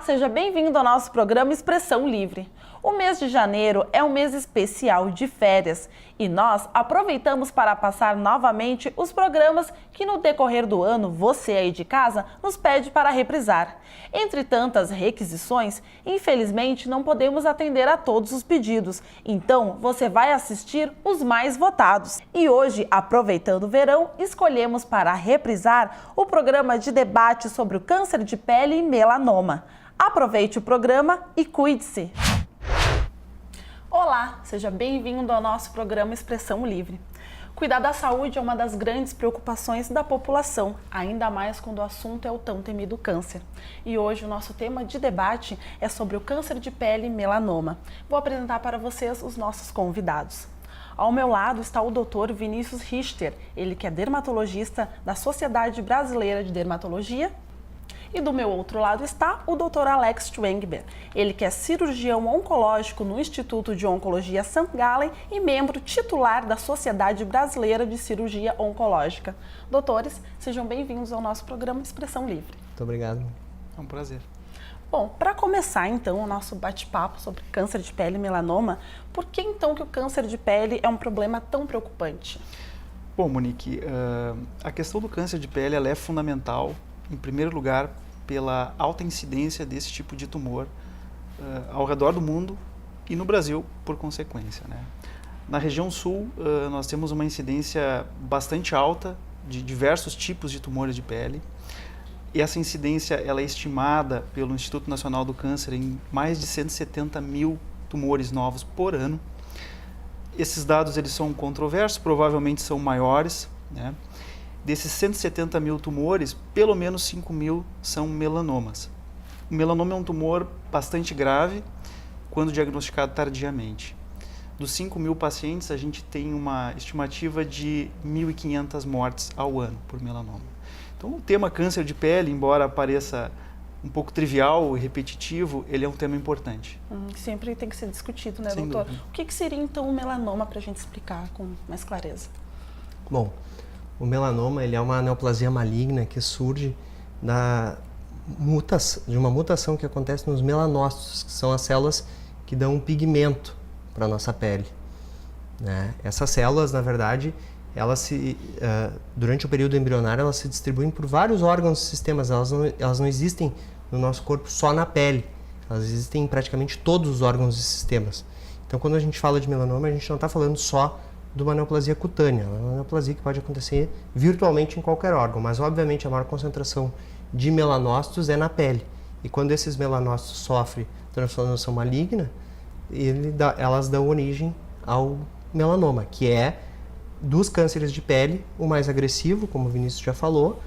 seja bem-vindo ao nosso programa Expressão Livre. O mês de janeiro é um mês especial de férias e nós aproveitamos para passar novamente os programas que no decorrer do ano você aí de casa nos pede para reprisar. Entre tantas requisições, infelizmente não podemos atender a todos os pedidos, então você vai assistir os mais votados. E hoje, aproveitando o verão, escolhemos para reprisar o programa de debate sobre o câncer de pele e melanoma. Aproveite o programa e cuide-se! Olá, seja bem-vindo ao nosso programa Expressão Livre. Cuidar da saúde é uma das grandes preocupações da população, ainda mais quando o assunto é o tão temido câncer. E hoje o nosso tema de debate é sobre o câncer de pele e melanoma. Vou apresentar para vocês os nossos convidados. Ao meu lado está o Dr. Vinícius Richter, ele que é dermatologista da Sociedade Brasileira de Dermatologia. E do meu outro lado está o Dr. Alex Schwengber, ele que é cirurgião oncológico no Instituto de Oncologia St. Gallen e membro titular da Sociedade Brasileira de Cirurgia Oncológica. Doutores, sejam bem-vindos ao nosso programa Expressão Livre. Muito obrigado. É um prazer. Bom, para começar então o nosso bate-papo sobre câncer de pele e melanoma, por que então que o câncer de pele é um problema tão preocupante? Bom, Monique, a questão do câncer de pele ela é fundamental, em primeiro lugar, pela alta incidência desse tipo de tumor ao redor do mundo e no Brasil, por consequência, né? Na região sul, nós temos uma incidência bastante alta de diversos tipos de tumores de pele. E essa incidência ela é estimada pelo Instituto Nacional do Câncer em mais de 170 mil tumores novos por ano. Esses dados eles são controversos, provavelmente são maiores, né? Desses 170 mil tumores, pelo menos 5 mil são melanomas. O melanoma é um tumor bastante grave quando diagnosticado tardiamente. Dos 5 mil pacientes, a gente tem uma estimativa de 1.500 mortes ao ano por melanoma. Então, o tema câncer de pele, embora pareça um pouco trivial e repetitivo, ele é um tema importante. Sempre tem que ser discutido, né, Sem doutor? dúvida. O que seria então o melanoma para a gente explicar com mais clareza? Bom, o melanoma ele é uma neoplasia maligna que surge de uma mutação que acontece nos melanócitos, que são as células que dão um pigmento para a nossa pele, né? Essas células, na verdade, durante o período embrionário, elas se distribuem por vários órgãos e sistemas. Elas não existem no nosso corpo só na pele, elas existem em praticamente todos os órgãos e sistemas. Então, quando a gente fala de melanoma, a gente não está falando só de uma neoplasia cutânea, é uma neoplasia que pode acontecer virtualmente em qualquer órgão, mas obviamente a maior concentração de melanócitos é na pele. E quando esses melanócitos sofrem transformação maligna, elas dão origem ao melanoma, que é dos cânceres de pele o mais agressivo, como o Vinícius já falou,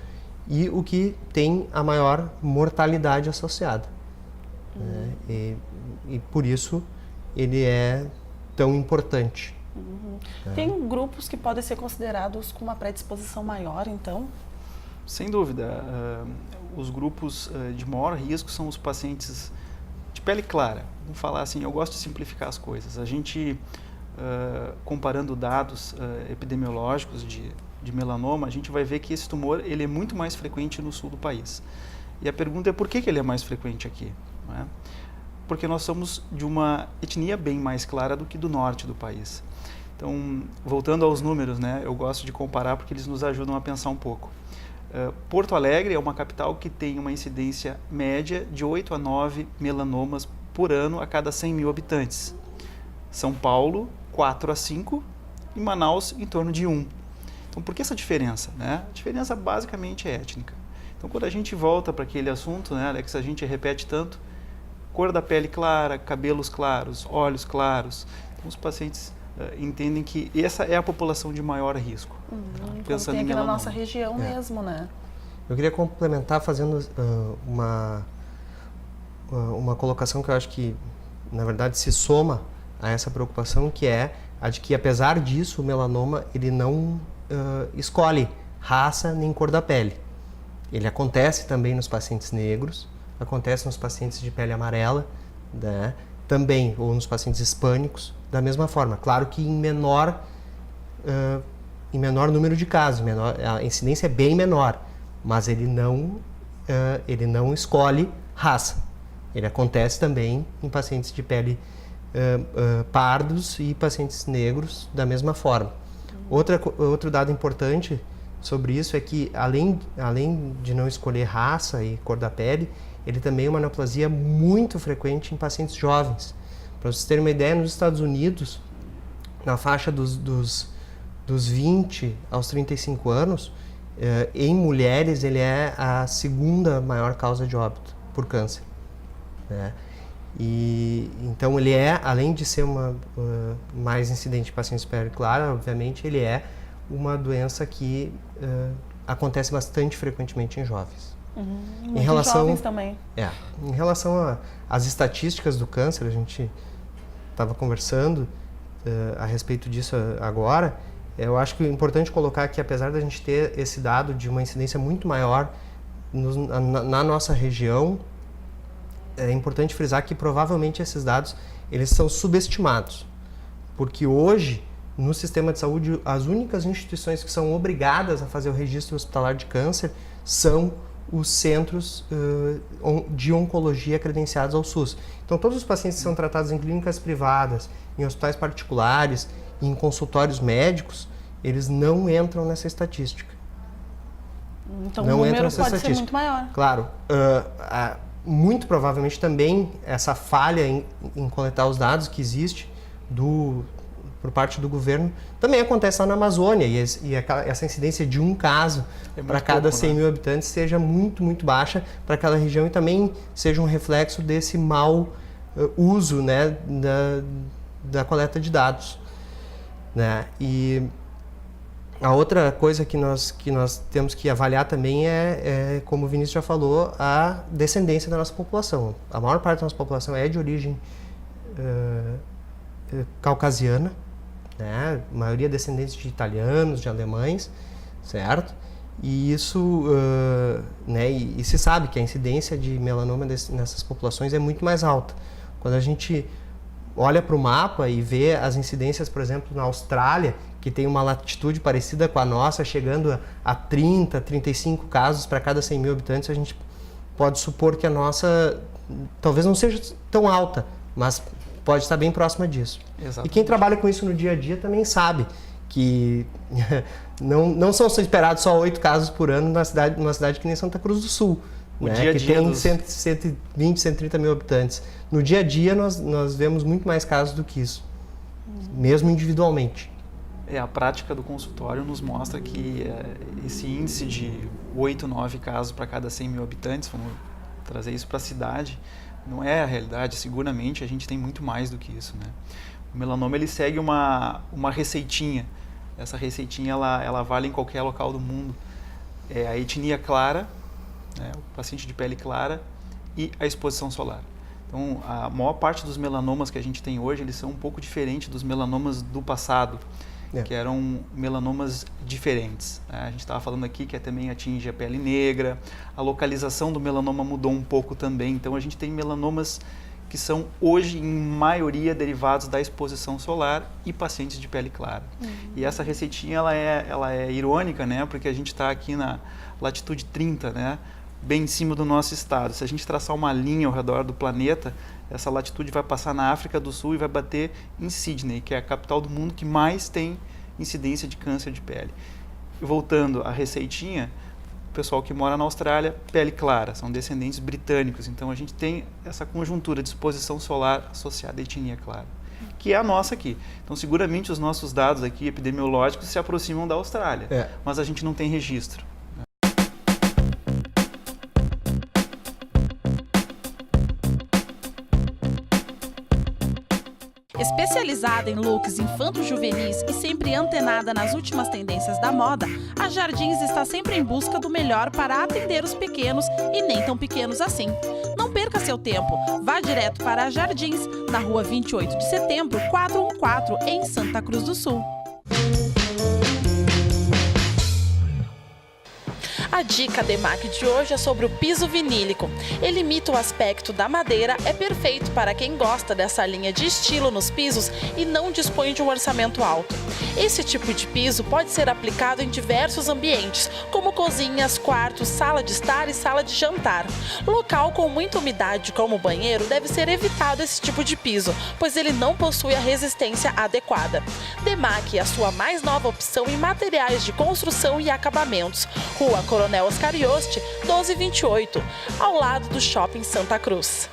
e o que tem a maior mortalidade associada. E por isso ele é tão importante. Tem grupos que podem ser considerados com uma predisposição maior, então? Sem dúvida. Os grupos de maior risco são os pacientes de pele clara. Vamos falar assim, eu gosto de simplificar as coisas. A gente, comparando dados epidemiológicos de melanoma, a gente vai ver que esse tumor ele é muito mais frequente no sul do país. E a pergunta é por que ele é mais frequente aqui? Não é? Porque nós somos de uma etnia bem mais clara do que do norte do país. Então, voltando aos números, né, eu gosto de comparar porque eles nos ajudam a pensar um pouco. Porto Alegre é uma capital que tem uma incidência média de 8 a 9 melanomas por ano a cada 100 mil habitantes. São Paulo, 4 a 5 e Manaus, em torno de 1. Então, por que essa diferença? Né? A diferença basicamente é étnica. Então, quando a gente volta para aquele assunto, né, Alex, a gente repete tanto, cor da pele clara, cabelos claros, olhos claros. Então, os pacientes entendem que essa é a população de maior risco. Pensando tem aqui na nossa região mesmo, né? Eu queria complementar fazendo uma colocação que eu acho que, na verdade, se soma a essa preocupação, que é a de que, apesar disso, o melanoma ele não escolhe raça nem cor da pele. Ele acontece também nos pacientes negros, acontece nos pacientes de pele amarela, né? Também, ou nos pacientes hispânicos, da mesma forma. Claro que em menor número de casos, a incidência é bem menor, mas ele não escolhe raça. Ele acontece também em pacientes de pele pardos e pacientes negros da mesma forma. Outro dado importante sobre isso é que, além de não escolher raça e cor da pele, ele também é uma neoplasia muito frequente em pacientes jovens. Para vocês terem uma ideia, nos Estados Unidos, na faixa dos 20 aos 35 anos, em mulheres ele é a segunda maior causa de óbito por câncer, né? E então ele é, além de ser mais incidente em pacientes de pele clara, obviamente ele é uma doença que acontece bastante frequentemente em jovens. Em relação jovens também. Em relação às estatísticas do câncer, a gente estava conversando a respeito disso agora. Eu acho que é importante colocar que, apesar da gente ter esse dado de uma incidência muito maior na nossa região, é importante frisar que provavelmente esses dados eles são subestimados, porque hoje no sistema de saúde as únicas instituições que são obrigadas a fazer o registro hospitalar de câncer são os centros de oncologia credenciados ao SUS. Então todos os pacientes que são tratados em clínicas privadas, em hospitais particulares, em consultórios médicos, eles não entram nessa estatística. Então o número pode ser muito maior. Claro. Muito provavelmente também essa falha em coletar os dados que existe por parte do governo também acontece lá na Amazônia, e essa incidência de um caso para cada 100 mil habitantes seja muito, muito baixa para aquela região, e também seja um reflexo desse mau uso, né, da coleta de dados, né? E a outra coisa que nós temos que avaliar também como o Vinícius já falou, a descendência da nossa população. A maior parte da nossa população é de origem caucasiana, né? A maioria descendentes de italianos, de alemães, certo? E isso, né? E se sabe que a incidência de melanoma nessas populações é muito mais alta. Quando a gente olha para o mapa e vê as incidências, por exemplo, na Austrália, que tem uma latitude parecida com a nossa, chegando a 30, 35 casos para cada 100 mil habitantes, a gente pode supor que a nossa talvez não seja tão alta, mas pode estar bem próxima disso. Exatamente. E quem trabalha com isso no dia a dia também sabe que não são esperados só 8 casos por ano numa cidade que nem Santa Cruz do Sul, né? Que tem 120, 130 mil habitantes. No dia a dia nós vemos muito mais casos do que isso, mesmo individualmente. A prática do consultório nos mostra que esse índice de 8, 9 casos para cada 100 mil habitantes, vamos trazer isso para a cidade, não é a realidade. Seguramente a gente tem muito mais do que isso, né? O melanoma ele segue uma receitinha. Essa receitinha ela vale em qualquer local do mundo. É a etnia clara, né, o paciente de pele clara, e a exposição solar. Então, a maior parte dos melanomas que a gente tem hoje, eles são um pouco diferentes dos melanomas do passado, que eram melanomas diferentes. A gente estava falando aqui que também atinge a pele negra, a localização do melanoma mudou um pouco também. Então, a gente tem melanomas que são hoje, em maioria, derivados da exposição solar e pacientes de pele clara. E essa receitinha, ela é irônica, né? Porque a gente está aqui na latitude 30, né? Bem em cima do nosso estado. Se a gente traçar uma linha ao redor do planeta, essa latitude vai passar na África do Sul e vai bater em Sydney, que é a capital do mundo que mais tem incidência de câncer de pele. E voltando à receitinha, o pessoal que mora na Austrália, pele clara, são descendentes britânicos. Então a gente tem essa conjuntura de exposição solar associada à etnia clara, que é a nossa aqui. Então seguramente os nossos dados aqui epidemiológicos se aproximam da Austrália, mas a gente não tem registro. Especializada em looks infanto-juvenis e sempre antenada nas últimas tendências da moda, a Jardins está sempre em busca do melhor para atender os pequenos e nem tão pequenos assim. Não perca seu tempo, vá direto para a Jardins, na rua 28 de setembro, 414, em Santa Cruz do Sul. A A dica DEMAC de hoje é sobre o piso vinílico. Ele imita o aspecto da madeira, é perfeito para quem gosta dessa linha de estilo nos pisos e não dispõe de um orçamento alto. Esse tipo de piso pode ser aplicado em diversos ambientes, como cozinhas, quartos, sala de estar e sala de jantar. Local com muita umidade, como o banheiro, deve ser evitado esse tipo de piso, pois ele não possui a resistência adequada. DEMAC é a sua mais nova opção em materiais de construção e acabamentos. Rua Coronel Oscar Yost, 1228, ao lado do Shopping Santa Cruz.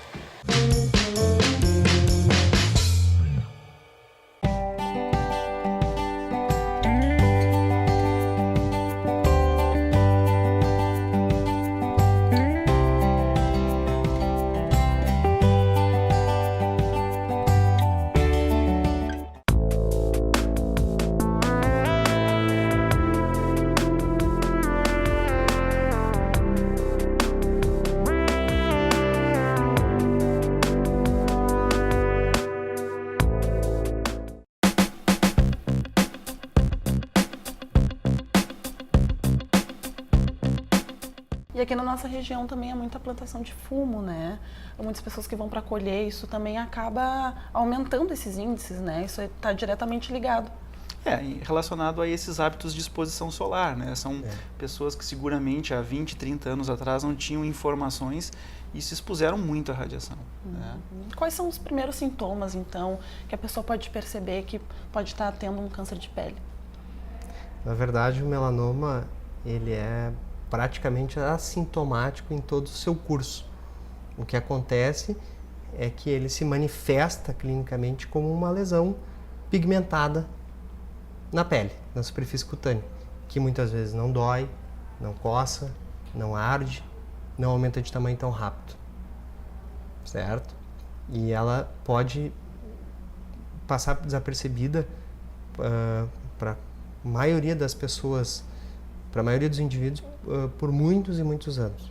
E aqui na nossa região também há muita plantação de fumo, né? Muitas pessoas que vão para colher, isso também acaba aumentando esses índices, né? Isso está diretamente ligado. Relacionado a esses hábitos de exposição solar, né? São pessoas que seguramente há 20, 30 anos atrás não tinham informações e se expuseram muito à radiação. Né? Quais são os primeiros sintomas, então, que a pessoa pode perceber que pode estar tendo um câncer de pele? Na verdade, o melanoma, ele é praticamente assintomático em todo o seu curso. O que acontece é que ele se manifesta clinicamente como uma lesão pigmentada na pele, na superfície cutânea, que muitas vezes não dói, não coça, não arde, não aumenta de tamanho tão rápido, certo? E ela pode passar desapercebida para a maioria das pessoas, para a maioria dos indivíduos, por muitos e muitos anos.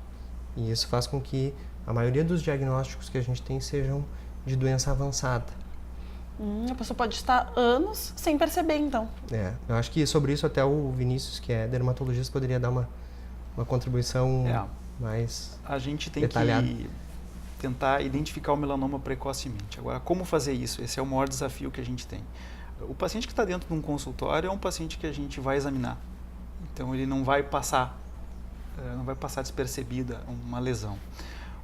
E isso faz com que a maioria dos diagnósticos que a gente tem sejam de doença avançada. A pessoa pode estar anos sem perceber, então. Eu acho que sobre isso até o Vinícius, que é dermatologista, poderia dar uma contribuição mais detalhada. A gente tem que tentar identificar o melanoma precocemente. Agora, como fazer isso? Esse é o maior desafio que a gente tem. O paciente que está dentro de um consultório é um paciente que a gente vai examinar. Então, ele não vai passar despercebida uma lesão.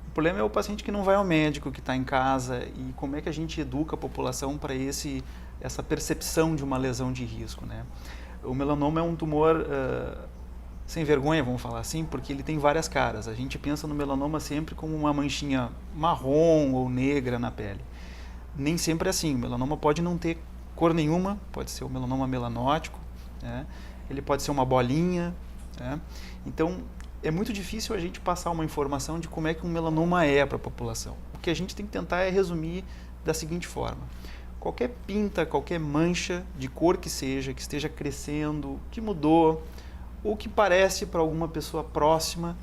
O problema é o paciente que não vai ao médico, que está em casa, e como é que a gente educa a população para essa percepção de uma lesão de risco, né? O melanoma é um tumor sem vergonha, vamos falar assim, porque ele tem várias caras. A gente pensa no melanoma sempre como uma manchinha marrom ou negra na pele. Nem sempre é assim. O melanoma pode não ter cor nenhuma, pode ser o melanoma melanótico, né? Ele pode ser uma bolinha, né? Então, é muito difícil a gente passar uma informação de como é que um melanoma é para a população. O que a gente tem que tentar é resumir da seguinte forma: qualquer pinta, qualquer mancha de cor que esteja crescendo, que mudou, ou que parece para alguma pessoa próxima,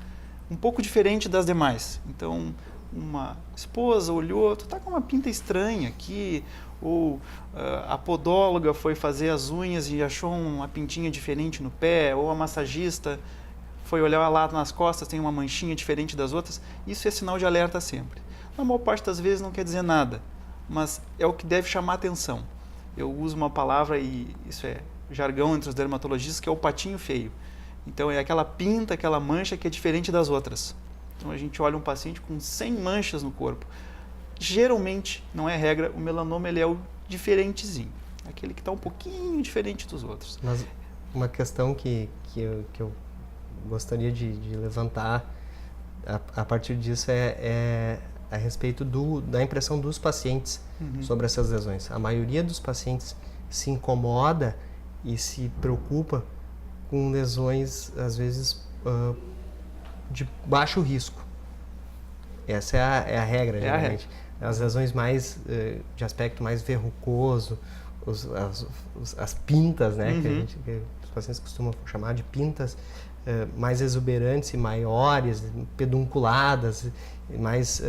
um pouco diferente das demais. Então, uma esposa olhou, tu tá com uma pinta estranha aqui, ou a podóloga foi fazer as unhas e achou uma pintinha diferente no pé, ou a massagista foi olhar lá nas costas, tem uma manchinha diferente das outras. Isso é sinal de alerta sempre. Na maior parte das vezes não quer dizer nada, mas é o que deve chamar atenção. Eu uso uma palavra, e isso é jargão entre os dermatologistas, que é o patinho feio. Então é aquela pinta, aquela mancha que é diferente das outras. Então a gente olha um paciente com 100 manchas no corpo. Geralmente, não é regra, o melanoma ele é o diferentezinho. Aquele que está um pouquinho diferente dos outros. Mas uma questão que eu gostaria de levantar a partir disso é a respeito da impressão dos pacientes sobre essas lesões. A maioria dos pacientes se incomoda e se preocupa com lesões, às vezes, de baixo risco. Essa é a regra, geralmente. As lesões mais de aspecto mais verrucoso, as pintas, né, que os pacientes costumam chamar de pintas, mais exuberantes e maiores, pedunculadas, mais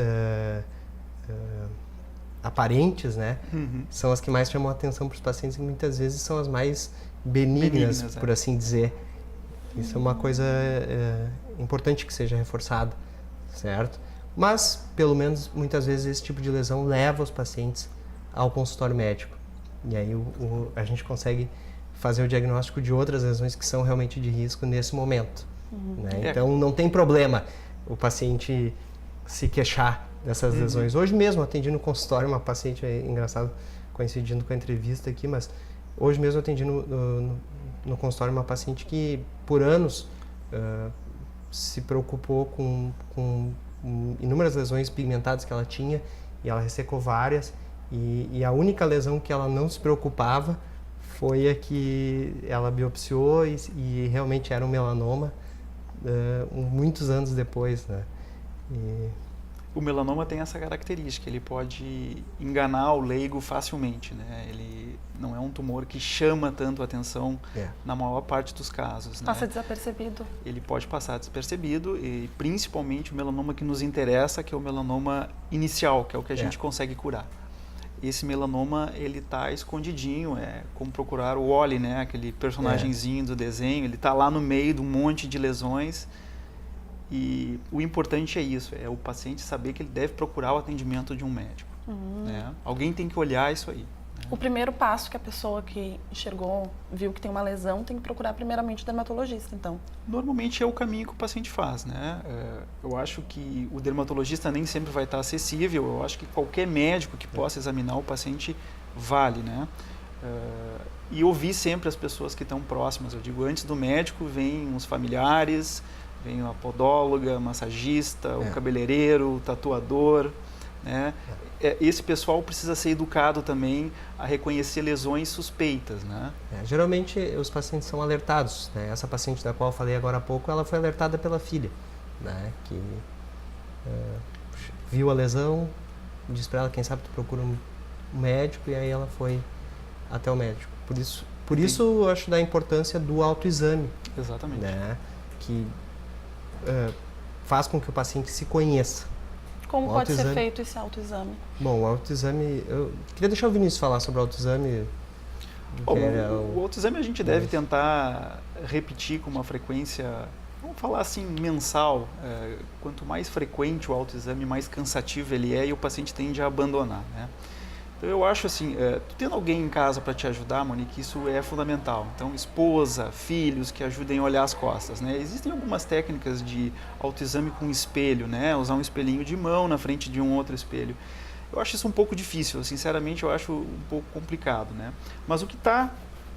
aparentes, né? São as que mais chamam a atenção para os pacientes, e muitas vezes são as mais benignas, por assim dizer. Isso é uma coisa importante que seja reforçada, certo? Mas, pelo menos, muitas vezes esse tipo de lesão leva os pacientes ao consultório médico. E aí a gente consegue fazer o diagnóstico de outras lesões que são realmente de risco nesse momento. Né? Então, não tem problema o paciente se queixar dessas lesões. Hoje mesmo, atendi no consultório uma paciente, engraçado, coincidindo com a entrevista aqui, mas hoje mesmo atendi no consultório uma paciente que, por anos, se preocupou com inúmeras lesões pigmentadas que ela tinha, e ela ressecou várias, e a única lesão que ela não se preocupava foi a que ela biopsiou e realmente era um melanoma muitos anos depois, né? O melanoma tem essa característica, ele pode enganar o leigo facilmente, né? Ele não é um tumor que chama tanto a atenção na maior parte dos casos. Passa desapercebido. Ele pode passar despercebido e principalmente o melanoma que nos interessa, que é o melanoma inicial, que é o que a gente consegue curar. Esse melanoma, ele está escondidinho, é como procurar o Wall-E, né? Aquele personagenzinho do desenho, ele está lá no meio de um monte de lesões. E o importante é isso, é o paciente saber que ele deve procurar o atendimento de um médico. Né? Alguém tem que olhar isso aí. Né? O primeiro passo que a pessoa que enxergou, viu que tem uma lesão, tem que procurar primeiramente o dermatologista, então. Normalmente é o caminho que o paciente faz, né? Eu acho que o dermatologista nem sempre vai estar acessível, eu acho que qualquer médico que possa examinar o paciente vale, né? E ouvir sempre as pessoas que estão próximas. Eu digo, antes do médico vem os familiares, vem a podóloga, massagista, o cabeleireiro, o tatuador, né? Esse pessoal precisa ser educado também a reconhecer lesões suspeitas, né? Geralmente os pacientes são alertados, né? Essa paciente da qual eu falei agora há pouco, ela foi alertada pela filha, né? Que viu a lesão, disse para ela, quem sabe tu procura um médico, e aí ela foi até o médico. Por isso eu acho da importância do autoexame. Exatamente. Né? Que faz com que o paciente se conheça. Como pode ser feito esse autoexame? Bom, o autoexame... Eu queria deixar o Vinícius falar sobre o autoexame. O autoexame a gente deve tentar repetir com uma frequência, vamos falar assim, mensal. Quanto mais frequente o autoexame, mais cansativo ele é e o paciente tende a abandonar, né? Então eu acho assim, tu tendo alguém em casa para te ajudar, Monique, isso é fundamental. Então esposa, filhos que ajudem a olhar as costas, né? Existem algumas técnicas de autoexame com espelho, né? Usar um espelhinho de mão na frente de um outro espelho. Eu acho isso um pouco difícil, sinceramente eu acho um pouco complicado, né? Mas o que está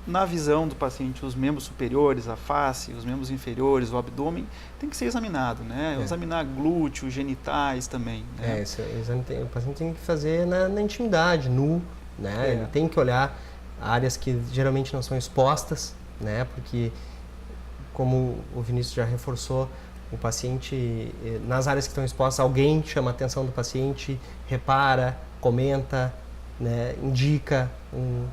na visão do paciente, os membros superiores, a face, os membros inferiores, o abdômen, tem que ser examinado, né? Examinar glúteo, genitais também, né? Esse exame o paciente tem que fazer na intimidade, nu, né? Ele tem que olhar áreas que geralmente não são expostas, né? Porque, como o Vinícius já reforçou, o paciente, nas áreas que estão expostas, alguém chama a atenção do paciente, repara, comenta, né, indica um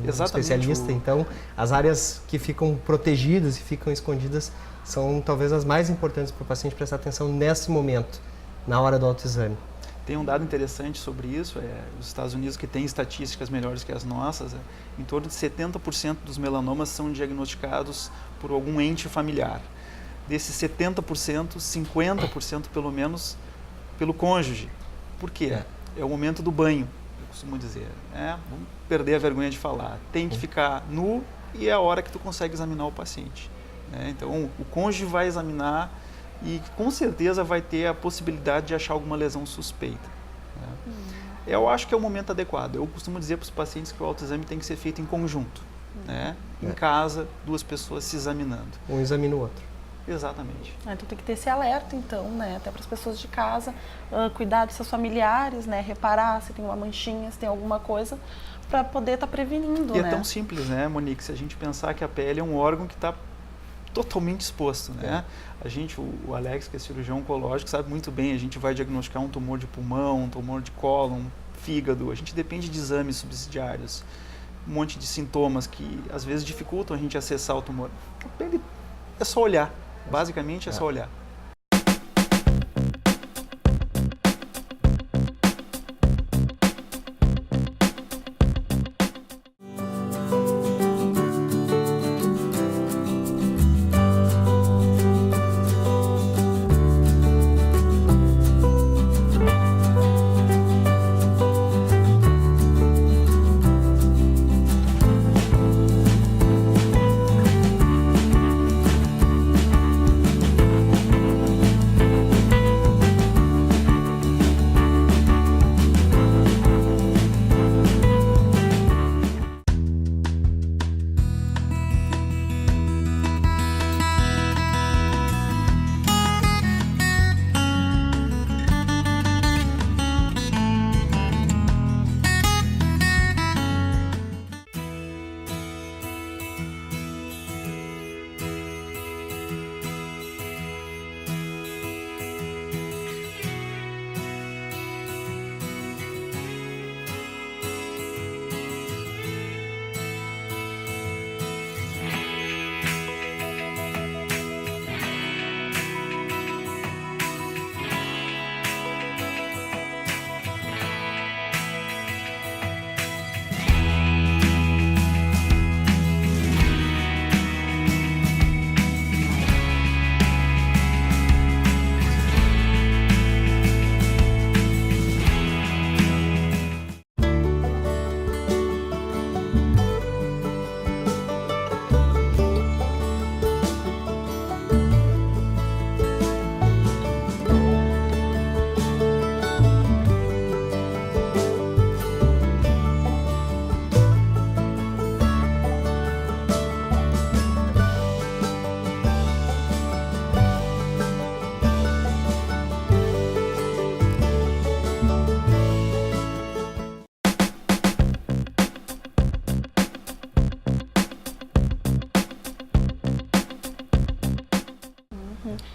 especialista. Então, as áreas que ficam protegidas e ficam escondidas são talvez as mais importantes para o paciente prestar atenção nesse momento, na hora do autoexame. Tem um dado interessante sobre isso, os Estados Unidos, que tem estatísticas melhores que as nossas, em torno de 70% dos melanomas são diagnosticados por algum ente familiar. Desses 70%, 50% pelo menos pelo cônjuge. Por quê? É o momento do banho. Costumo dizer, vamos perder a vergonha de falar, tem que ficar nu e é a hora que tu consegue examinar o paciente, né? Então o cônjuge vai examinar e com certeza vai ter a possibilidade de achar alguma lesão suspeita, né? Eu acho que é o momento adequado. Eu costumo dizer para os pacientes que o autoexame tem que ser feito em conjunto, né? Em casa, duas pessoas se examinando. Um examina o outro. Exatamente. Então tem que ter esse alerta, então, né? Até para as pessoas de casa, cuidar dos seus familiares, né? Reparar se tem uma manchinha, se tem alguma coisa, para poder estar prevenindo, né? É tão simples, né, Monique? Se a gente pensar que a pele é um órgão que está totalmente exposto, né? A gente, o Alex, que é cirurgião oncológico, sabe muito bem, a gente vai diagnosticar um tumor de pulmão, um tumor de cólon, fígado, a gente depende de exames subsidiários, um monte de sintomas que às vezes dificultam a gente acessar o tumor. A pele é só olhar. Basicamente é só olhar.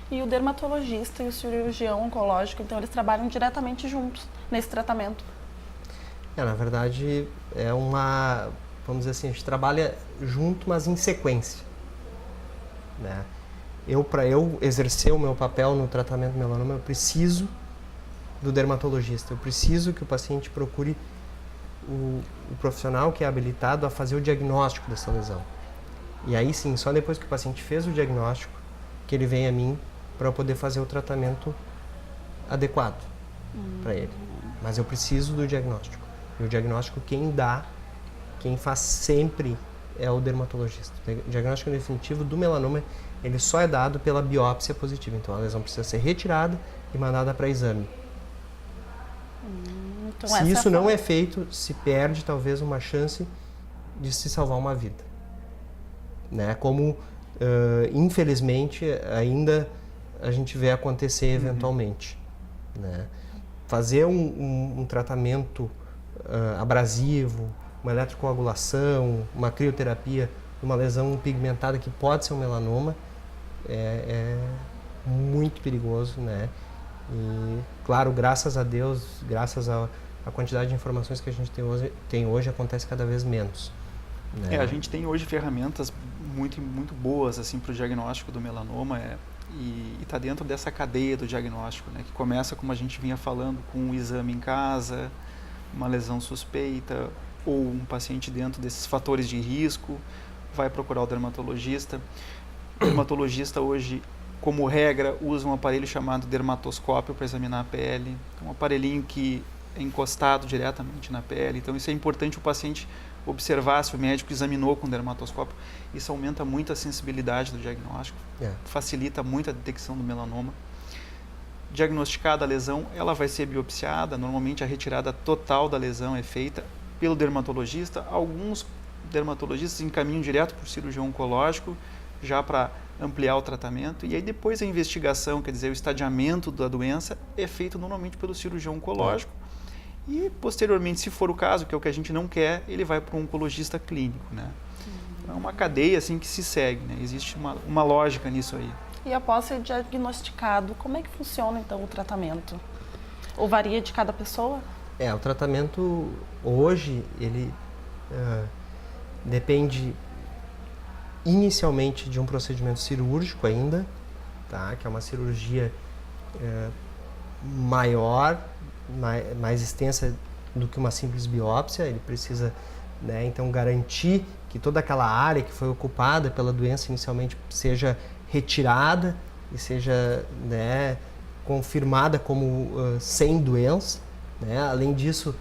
E o dermatologista e o cirurgião oncológico, então eles trabalham diretamente juntos nesse tratamento. Na verdade, vamos dizer assim, a gente trabalha junto, mas em sequência, né? Para eu exercer o meu papel no tratamento do melanoma, eu preciso do dermatologista. Eu preciso que o paciente procure o profissional que é habilitado a fazer o diagnóstico dessa lesão. E aí sim, só depois que o paciente fez o diagnóstico, que ele vem a mim para eu poder fazer o tratamento adequado para ele. Mas eu preciso do diagnóstico. E o diagnóstico quem faz sempre é o dermatologista. O diagnóstico definitivo do melanoma, ele só é dado pela biópsia positiva. Então a lesão precisa ser retirada e mandada para exame. Então, se isso não é feito, se perde talvez uma chance de se salvar uma vida, né? Como infelizmente ainda a gente vê acontecer eventualmente, né? Fazer um tratamento abrasivo, uma eletrocoagulação, uma crioterapia, uma lesão pigmentada que pode ser um melanoma é muito perigoso, né? E, claro, graças a Deus, graças a quantidade de informações que a gente tem hoje, acontece cada vez menos, né? A gente tem hoje ferramentas muito boas assim, para o diagnóstico do melanoma e está dentro dessa cadeia do diagnóstico, né? Que começa, como a gente vinha falando, com um exame em casa, uma lesão suspeita, ou um paciente dentro desses fatores de risco, vai procurar o dermatologista. O dermatologista hoje, como regra, usa um aparelho chamado dermatoscópio para examinar a pele. Um aparelhinho que é encostado diretamente na pele. Então isso é importante o paciente observar se o médico examinou com dermatoscópio. Isso aumenta muito a sensibilidade do diagnóstico, facilita muito a detecção do melanoma. Diagnosticada a lesão, ela vai ser biopsiada. Normalmente a retirada total da lesão é feita pelo dermatologista. Alguns dermatologistas encaminham direto para o cirurgião oncológico, já para ampliar o tratamento, e aí depois a investigação, quer dizer, o estadiamento da doença é feito normalmente pelo cirurgião oncológico, e posteriormente, se for o caso, que é o que a gente não quer, ele vai para um oncologista clínico, né? Então, é uma cadeia assim que se segue, né? Existe uma lógica nisso aí. E após ser diagnosticado, como é que funciona então o tratamento? Ou varia de cada pessoa? O tratamento hoje, ele depende inicialmente de um procedimento cirúrgico ainda, tá? Que é uma cirurgia maior, mais extensa do que uma simples biópsia. Ele precisa, né, então garantir que toda aquela área que foi ocupada pela doença inicialmente seja retirada e seja, né, confirmada como sem doença, né? Além disso,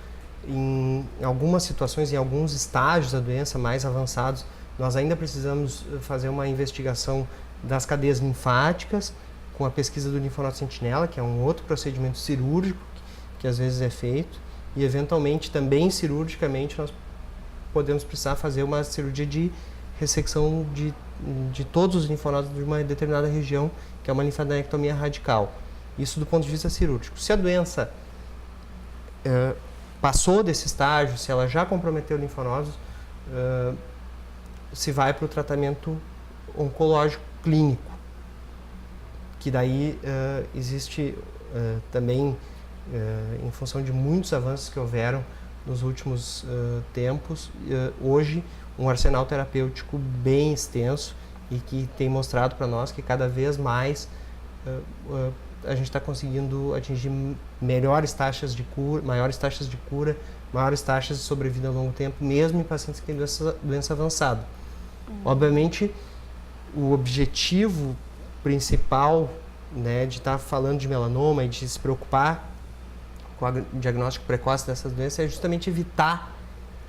em algumas situações, em alguns estágios da doença mais avançados, nós ainda precisamos fazer uma investigação das cadeias linfáticas com a pesquisa do linfonodo sentinela, que é um outro procedimento cirúrgico que às vezes é feito, e eventualmente também cirurgicamente nós podemos precisar fazer uma cirurgia de ressecção de todos os linfonodos de uma determinada região, que é uma linfadenectomia radical. Isso do ponto de vista cirúrgico. Se a doença passou desse estágio, se ela já comprometeu linfonodos, se vai para o tratamento oncológico clínico, que daí existe também, em função de muitos avanços que houveram nos últimos tempos, hoje um arsenal terapêutico bem extenso e que tem mostrado para nós que cada vez mais a gente está conseguindo atingir maiores taxas de cura, maiores taxas de sobrevida a longo tempo, mesmo em pacientes que têm doença avançada. Obviamente, o objetivo principal, né, de estar falando de melanoma e de se preocupar com o diagnóstico precoce dessas doenças é justamente evitar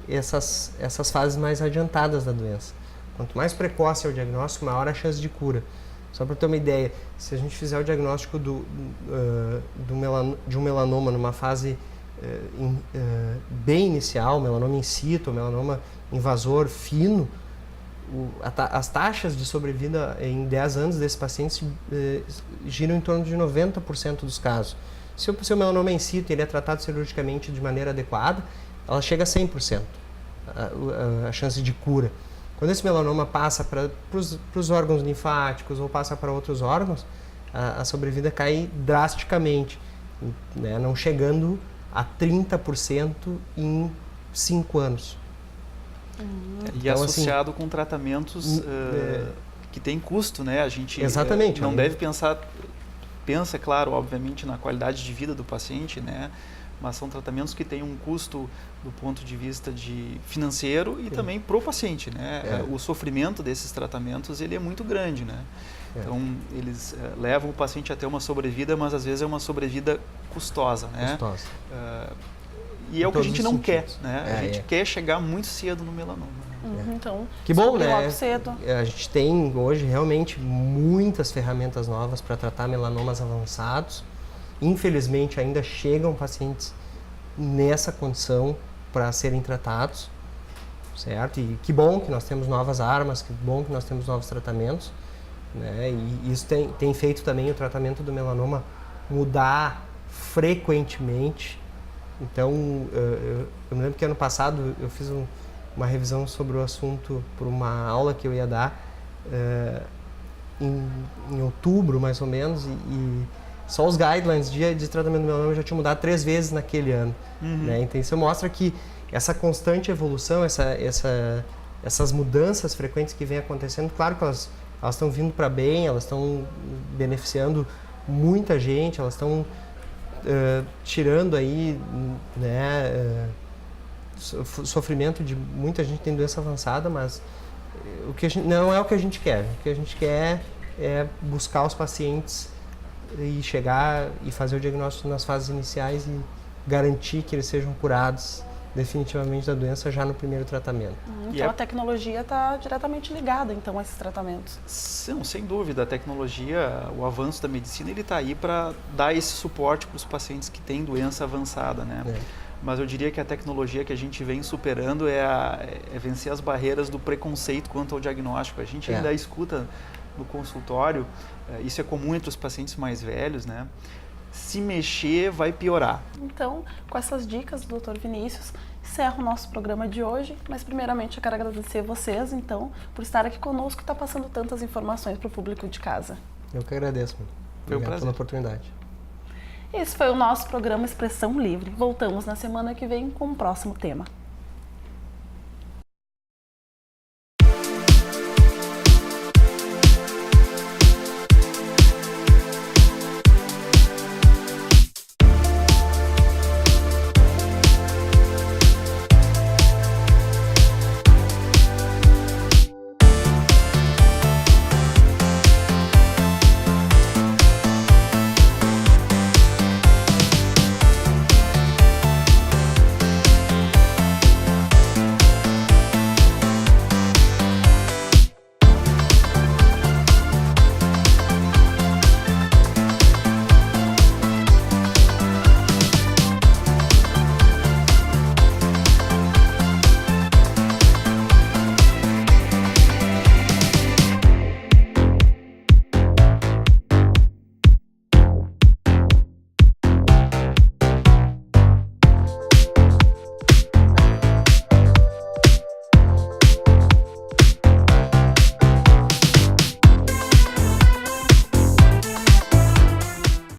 essas fases mais adiantadas da doença. Quanto mais precoce é o diagnóstico, maior a chance de cura. Só para ter uma ideia, se a gente fizer o diagnóstico de um melanoma numa fase bem inicial, melanoma in situ, melanoma invasor fino, as taxas de sobrevida em 10 anos desses pacientes giram em torno de 90% dos casos. Se o seu melanoma in situ ele é tratado cirurgicamente de maneira adequada, ela chega a 100% a chance de cura. Quando esse melanoma passa para os órgãos linfáticos ou passa para outros órgãos, a sobrevida cai drasticamente, né? Não chegando a 30% em 5 anos. E Então, associado com tratamentos que tem custo, né? A gente exatamente, não deve pensar, pensa, claro, obviamente, na qualidade de vida do paciente, né? Mas são tratamentos que têm um custo do ponto de vista financeiro e também para o paciente, né? O sofrimento desses tratamentos, ele é muito grande, né? Então, eles levam o paciente a ter uma sobrevida, mas às vezes é uma sobrevida custosa, né? E é o que a gente não quer, né? A gente quer chegar muito cedo no melanoma. Então, que bom, né? Logo cedo. A gente tem hoje realmente muitas ferramentas novas para tratar melanomas avançados. Infelizmente, ainda chegam pacientes nessa condição para serem tratados, certo? E que bom que nós temos novas armas, que bom que nós temos novos tratamentos, né? E isso tem feito também o tratamento do melanoma mudar frequentemente. Então, eu me lembro que ano passado eu fiz uma revisão sobre o assunto por uma aula que eu ia dar em outubro, mais ou menos, e só os guidelines de tratamento do melanoma já tinham mudado 3 vezes naquele ano. Né? Então, isso mostra que essa constante evolução, essas mudanças frequentes que vêm acontecendo, claro que elas estão vindo para bem, elas estão beneficiando muita gente, elas estão tirando aí, né, sofrimento de muita gente que tem doença avançada, mas não é o que a gente quer. O que a gente quer é buscar os pacientes e chegar e fazer o diagnóstico nas fases iniciais e garantir que eles sejam curados definitivamente da doença já no primeiro tratamento. Então a tecnologia está diretamente ligada então a esses tratamentos. Sem dúvida, a tecnologia, o avanço da medicina, ele está aí para dar esse suporte para os pacientes que têm doença avançada, né? Mas eu diria que a tecnologia que a gente vem superando é vencer as barreiras do preconceito quanto ao diagnóstico. A gente ainda escuta no consultório, isso é comum entre os pacientes mais velhos, né? Se mexer, vai piorar. Então, com essas dicas do Dr. Vinícius, encerro o nosso programa de hoje, mas primeiramente eu quero agradecer vocês, então, por estar aqui conosco e estar passando tantas informações para o público de casa. Eu que agradeço. Foi um prazer. Pela oportunidade. Esse foi o nosso programa Expressão Livre. Voltamos na semana que vem com o próximo tema.